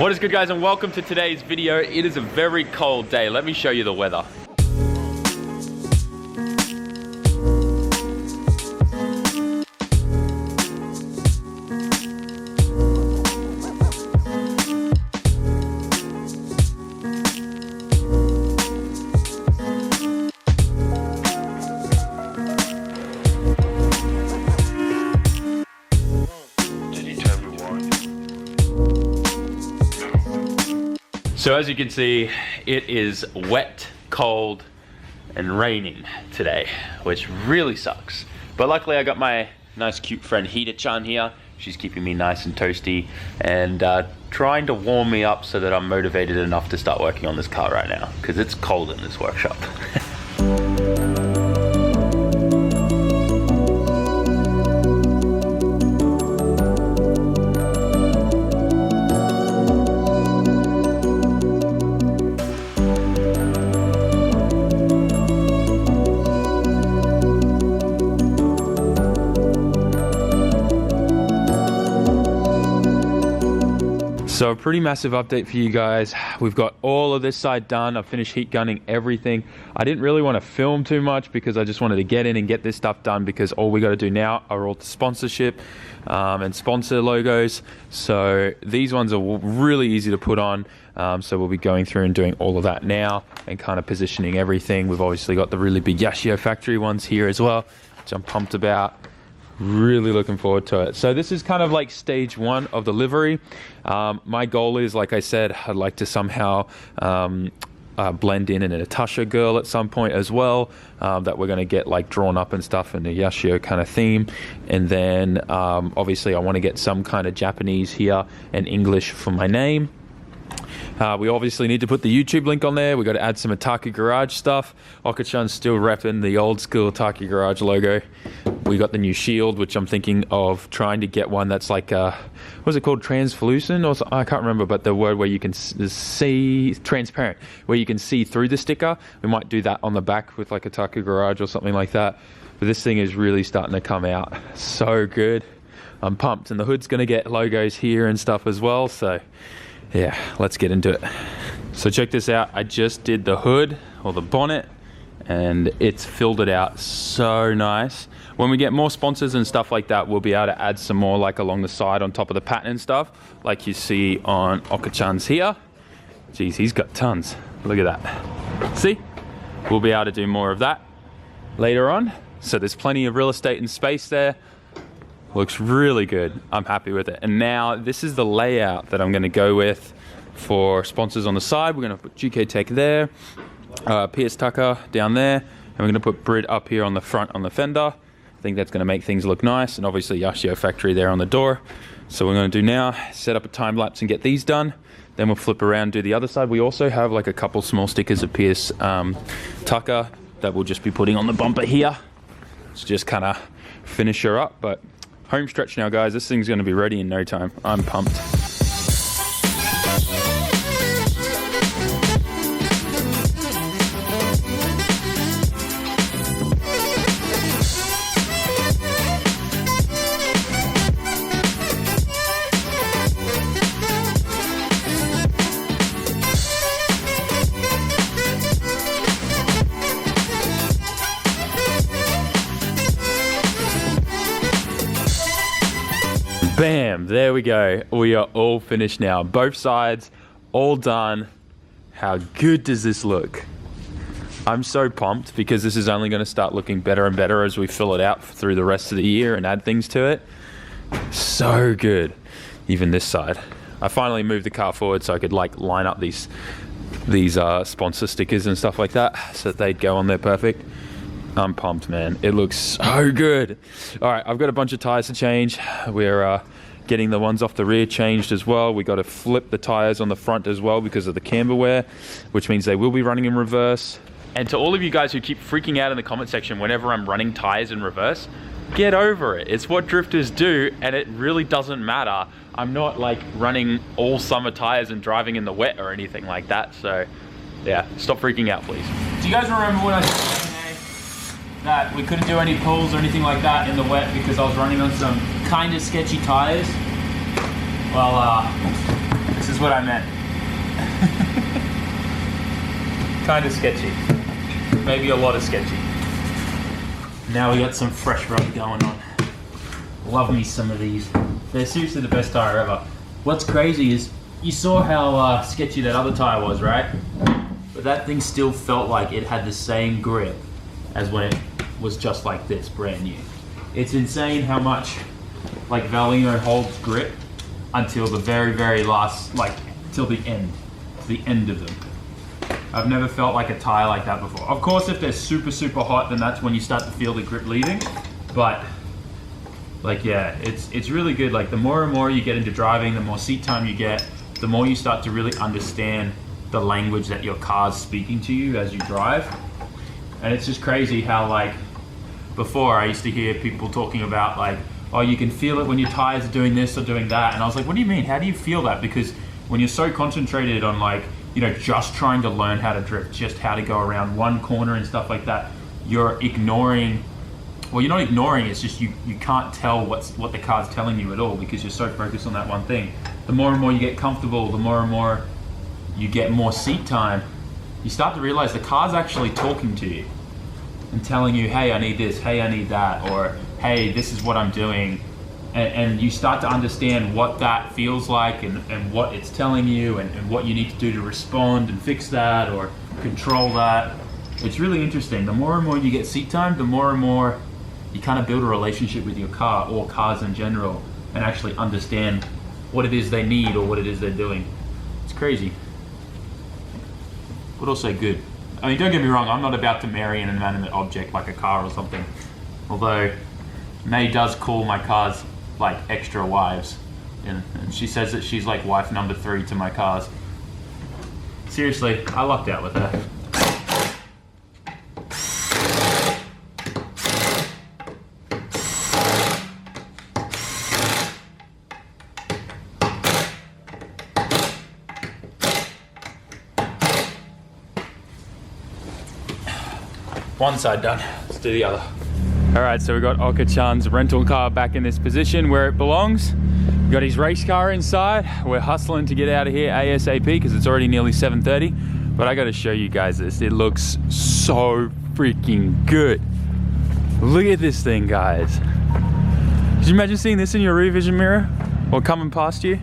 What is good, guys, and welcome to today's video. It is a very cold day. Let me show you the weather. So as you can see, it is wet, cold, and raining today, which really sucks. But luckily I got my nice cute friend Hita-chan here. She's keeping me nice and toasty and trying to warm me up so that I'm motivated enough to start working on this car right now, because it's cold in this workshop. So a pretty massive update for you guys. We've got all of this side done. I've finished heat gunning everything. I didn't really want to film too much because I just wanted to get in and get this stuff done, because all we got to do now are all the sponsorship and sponsor logos. So these ones are really easy to put on. So we'll be going through and doing all of that now and kind of positioning everything. We've obviously got the really big Yashio factory ones here as well, which I'm pumped about. Really looking forward to it. So this is kind of like stage one of the livery. My goal is, like I said, I'd like to somehow blend in an Natasha girl at some point as well, that we're going to get like drawn up and stuff in the Yashio kind of theme. And then obviously I want to get some kind of Japanese here and English for my name. We obviously need to put the YouTube link on there. We got to add some Otaku Garage stuff. Oka-chan's still repping the old school Otaku Garage logo. We got the new shield, which I'm thinking of trying to get one that's like what's it called, translucent or something? I can't remember, but the word where you can see, transparent, where you can see through the sticker. We might do that on the back with like Otaku Garage or something like that. But this thing is really starting to come out so good. I'm pumped, and the hood's going to get logos here and stuff as well. So yeah, let's get into it. So check this out. I just did the hood or the bonnet, and it's filled it out so nice. When we get more sponsors and stuff like that, we'll be able to add some more like along the side on top of the pattern and stuff, like you see on Oka-chan's here. Jeez, he's got tons. Look at that. See? We'll be able to do more of that later on. So there's plenty of real estate and space there. Looks really good. I'm happy with it. And now this is the layout that I'm going to go with for sponsors on the side. We're going to put GK Tech there, PS Tucker down there, and we're going to put Brit up here on the front on the fender. I think that's going to make things look nice, and obviously Yashio factory there on the door. So what we're going to do now, set up a time lapse and get these done. Then we'll flip around and do the other side. We also have like a couple small stickers of PS Tucker that we'll just be putting on the bumper here. So just kind of finish her up, but home stretch now, guys. This thing's going to be ready in no time. I'm pumped. Bam, there we go. We are all finished now. Both sides, all done. How good does this look? I'm so pumped because this is only going to start looking better and better as we fill it out through the rest of the year and add things to it. So good. Even this side. I finally moved the car forward so I could like line up these sponsor stickers and stuff like that so that they'd go on there perfect. I'm pumped, man. It looks so good. All right, I've got a bunch of tires to change. We're getting the ones off the rear changed as well. We got to flip the tires on the front as well because of the camber wear, which means they will be running in reverse. And to all of you guys who keep freaking out in the comment section whenever I'm running tires in reverse, get over it. It's what drifters do, and it really doesn't matter. I'm not like running all summer tires and driving in the wet or anything like that. So yeah, stop freaking out, please. Do you guys remember when I said that we couldn't do any pulls or anything like that in the wet because I was running on some kind of sketchy tires? Well, this is is what I meant. Kind of sketchy. Maybe a lot of sketchy. Now we got some fresh rub going on. Love me some of these. They're seriously the best tire ever. What's crazy is, you saw how sketchy that other tire was, right? But that thing still felt like it had the same grip as when it was just like this, brand new. It's insane how much like Valino holds grip until the very, very last, like till the end of them. I've never felt like a tire like that before. Of course, if they're super, super hot, then that's when you start to feel the grip leaving. But like, yeah, it's really good. Like the more and more you get into driving, the more seat time you get, the more you start to really understand the language that your car's speaking to you as you drive. And it's just crazy how, like, before I used to hear people talking about like, oh, you can feel it when your tires are doing this or doing that. And I was like, what do you mean? How do you feel that? Because when you're so concentrated on like, you know, just trying to learn how to drift, just how to go around one corner and stuff like that, you're ignoring, well, you're not ignoring, it's just you can't tell what the car's telling you at all because you're so focused on that one thing. The more and more you get comfortable, the more and more you get more seat time, you start to realize the car's actually talking to you and telling you, hey, I need this, hey, I need that, or hey, this is what I'm doing. And you start to understand what that feels like and what it's telling you and what you need to do to respond and fix that or control that. It's really interesting. The more and more you get seat time, the more and more you kind of build a relationship with your car or cars in general and actually understand what it is they need or what it is they're doing. It's crazy, but also good. I mean, don't get me wrong, I'm not about to marry an inanimate object like a car or something. Although May does call my cars like extra wives, and she says that she's like wife number 3 to my cars. Seriously, I lucked out with her. One side done, let's do the other. All right, so we got Oka-chan's rental car back in this position where it belongs. We got his race car inside. We're hustling to get out of here ASAP because it's already nearly 7:30. But I gotta show you guys this. It looks so freaking good. Look at this thing, guys. Could you imagine seeing this in your rear vision mirror or coming past you?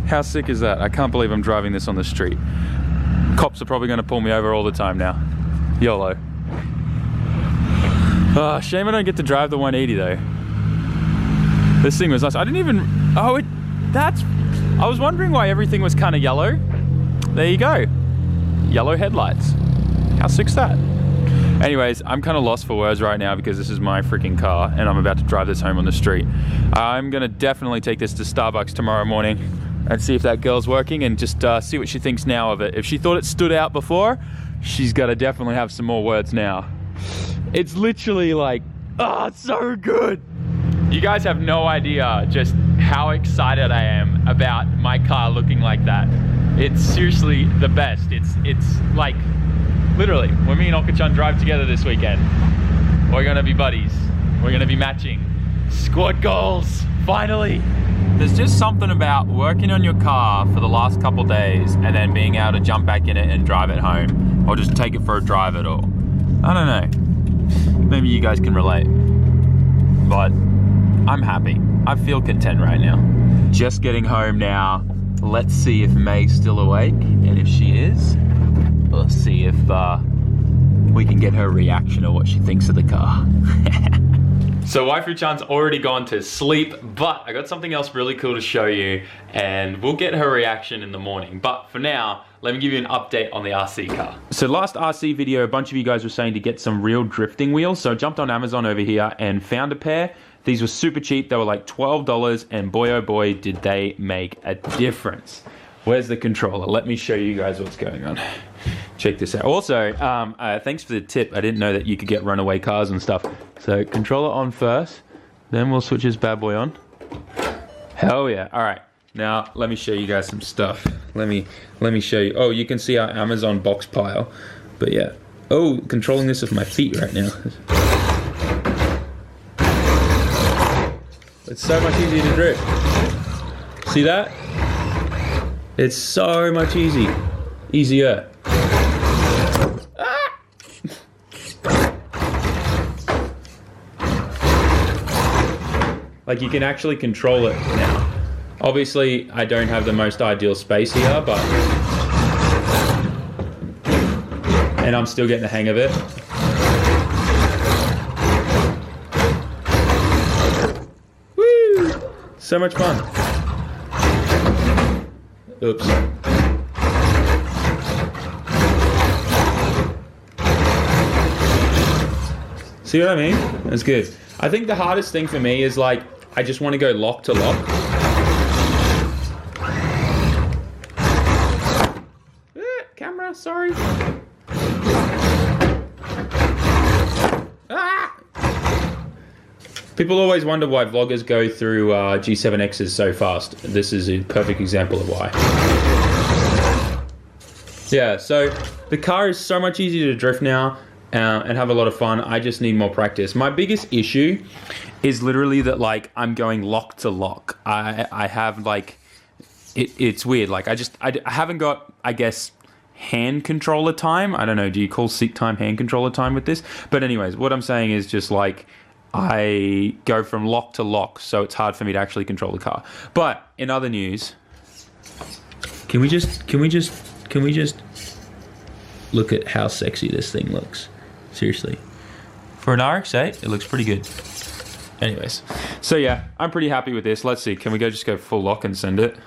How sick is that? I can't believe I'm driving this on the street. Cops are probably gonna pull me over all the time now. YOLO. Oh, shame I don't get to drive the 180 though. This thing was nice. I didn't even, I was wondering why everything was kind of yellow. There you go. Yellow headlights. How sick's that? Anyways, I'm kind of lost for words right now because this is my freaking car and I'm about to drive this home on the street. I'm gonna definitely take this to Starbucks tomorrow morning and see if that girl's working and just see what she thinks now of it. If she thought it stood out before, she's gotta definitely have some more words now. It's literally like, oh, it's so good. You guys have no idea just how excited I am about my car looking like that. It's seriously the best. It's like, literally, when me and Oka-chan drive together this weekend, we're gonna be buddies. We're gonna be matching. Squad goals, finally. There's just something about working on your car for the last couple days and then being able to jump back in it and drive it home, or just take it for a drive at all. I don't know. Maybe you guys can relate, but I'm happy. I feel content right now. Just getting home now. Let's see if May's still awake, and if she is, let's see if we can get her reaction or what she thinks of the car. So Waifu-chan's already gone to sleep, but I got something else really cool to show you, and we'll get her reaction in the morning. But for now, let me give you an update on the RC car. So last RC video, a bunch of you guys were saying to get some real drifting wheels. So I jumped on Amazon over here and found a pair. These were super cheap. They were like $12, and boy, oh boy, did they make a difference. Where's the controller? Let me show you guys what's going on. Check this out. Also, thanks for the tip. I didn't know that you could get runaway cars and stuff. So controller on first, then we'll switch this bad boy on. Hell yeah. All right. Now, let me show you guys some stuff. Let me show you. Oh, you can see our Amazon box pile. But yeah. Oh, controlling this with my feet right now. It's so much easier to drift. See that? It's so much easier. Ah! Like you can actually control it now. Obviously, I don't have the most ideal space here, but... And I'm still getting the hang of it. Woo! So much fun. Oops. See what I mean? That's good. I think the hardest thing for me is like, I just want to go lock to lock. Camera, sorry. Ah! People always wonder why vloggers go through G7Xs so fast. This is a perfect example of why. Yeah, so the car is so much easier to drift now and have a lot of fun. I just need more practice. My biggest issue is literally that like I'm going lock to lock. I have like, it's weird. Like I haven't got, I guess, hand controller time. I don't know, do you call seat time hand controller time with this? But anyways, what I'm saying is just like I go from lock to lock, so it's hard for me to actually control the car. But in other news, can we just look at how sexy this thing looks? Seriously. For an RX-8, it looks pretty good. Anyways, so yeah, I'm pretty happy with this. Let's see, can we just go full lock and send it?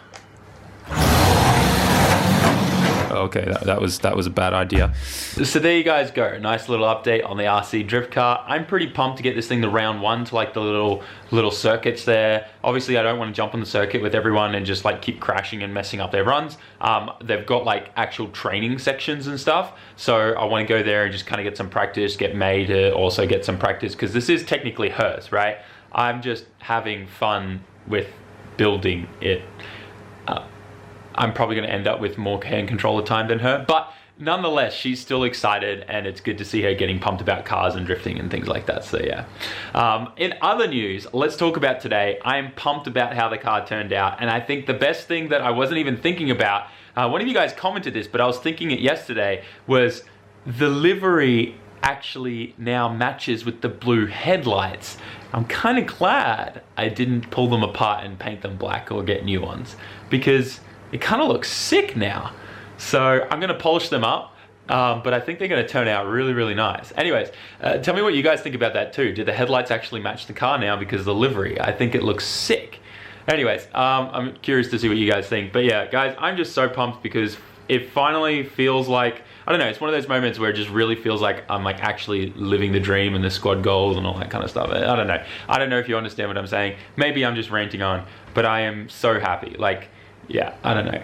Okay, that was a bad idea. So there you guys go. Nice little update on the RC drift car. I'm pretty pumped to get this thing to round one, to like the little circuits there. Obviously, I don't want to jump on the circuit with everyone and just like keep crashing and messing up their runs. They've got like actual training sections and stuff. So I want to go there and just kind of get some practice, get May to also get some practice, because this is technically hers, right? I'm just having fun with building it. I'm probably going to end up with more hand controller time than her, but nonetheless, she's still excited, and it's good to see her getting pumped about cars and drifting and things like that. So yeah. In other news, let's talk about today. I'm pumped about how the car turned out, and I think the best thing that I wasn't even thinking about, one of you guys commented this, but I was thinking it yesterday, was the livery actually now matches with the blue headlights. I'm kind of glad I didn't pull them apart and paint them black or get new ones, because it kind of looks sick now. So I'm gonna polish them up, but I think they're gonna turn out really, really nice. Anyways, tell me what you guys think about that too. Did the headlights actually match the car now because of the livery? I think it looks sick. Anyways, I'm curious to see what you guys think. But yeah, guys, I'm just so pumped because it finally feels like, I don't know, it's one of those moments where it just really feels like I'm like actually living the dream and the squad goals and all that kind of stuff. I don't know. I don't know if you understand what I'm saying. Maybe I'm just ranting on, but I am so happy. Like, yeah, I don't know.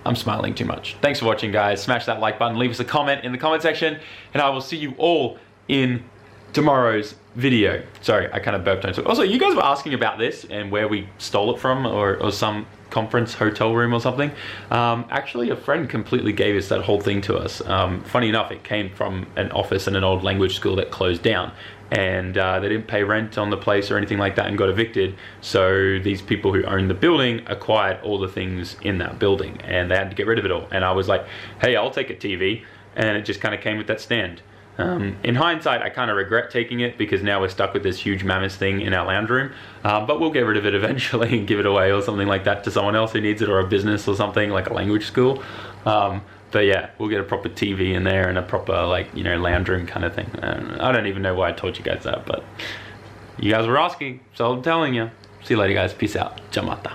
I'm smiling too much. Thanks for watching, guys. Smash that like button, leave us a comment in the comment section, and I will see you all in tomorrow's video. Sorry, I kind of burped on it. Also, you guys were asking about this and where we stole it from, or some conference hotel room or something. Actually, a friend completely gave us that whole thing to us. Funny enough, it came from an office in an old language school that closed down, and they didn't pay rent on the place or anything like that and got evicted. So these people who owned the building acquired all the things in that building, and they had to get rid of it all. And I was like, hey, I'll take a TV, and it just kind of came with that stand. In hindsight, I kind of regret taking it because now we're stuck with this huge mammoth thing in our lounge room, but we'll get rid of it eventually and give it away or something like that to someone else who needs it, or a business or something like a language school. But yeah, we'll get a proper TV in there and a proper, like, you know, lounge room kind of thing. I don't even know why I told you guys that, but you guys were asking, so I'm telling you. See you later, guys. Peace out. Jamata.